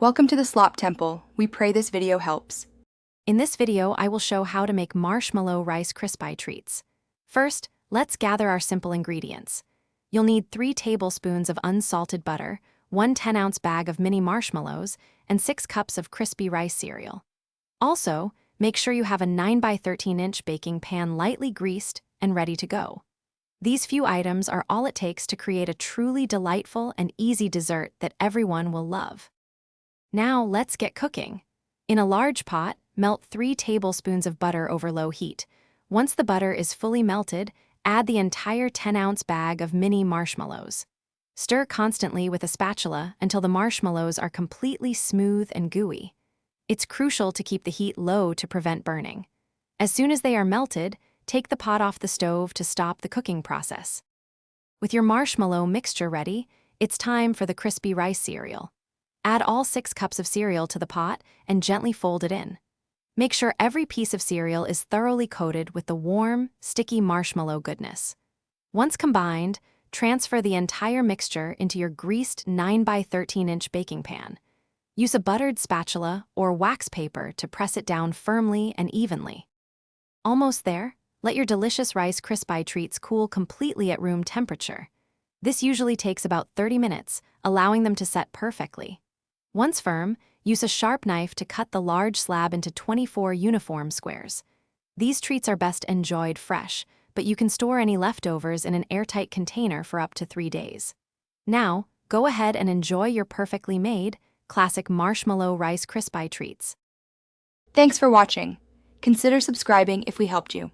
Welcome to the Slop Temple. We pray this video helps. In this video, I will show how to make marshmallow rice Krispie treats. First, let's gather our simple ingredients. You'll need 3 tablespoons of unsalted butter, 1 10-ounce bag of mini marshmallows, and 6 cups of crispy rice cereal. Also, make sure you have a 9 by 13-inch baking pan lightly greased and ready to go. These few items are all it takes to create a truly delightful and easy dessert that everyone will love. Now let's get cooking. In a large pot, melt 3 tablespoons of butter over low heat. Once the butter is fully melted, add the entire 10-ounce bag of mini marshmallows. Stir constantly with a spatula until the marshmallows are completely smooth and gooey. It's crucial to keep the heat low to prevent burning. As soon as they are melted, take the pot off the stove to stop the cooking process. With your marshmallow mixture ready, it's time for the crispy rice cereal. Add all 6 cups of cereal to the pot and gently fold it in. Make sure every piece of cereal is thoroughly coated with the warm, sticky marshmallow goodness. Once combined, transfer the entire mixture into your greased 9 by 13-inch baking pan. Use a buttered spatula or wax paper to press it down firmly and evenly. Almost there, let your delicious Rice Krispie treats cool completely at room temperature. This usually takes about 30 minutes, allowing them to set perfectly. Once firm, use a sharp knife to cut the large slab into 24 uniform squares. These treats are best enjoyed fresh, but you can store any leftovers in an airtight container for up to 3 days. Now, go ahead and enjoy your perfectly made, classic marshmallow Rice Krispie treats. Thanks for watching. Consider subscribing if we helped you.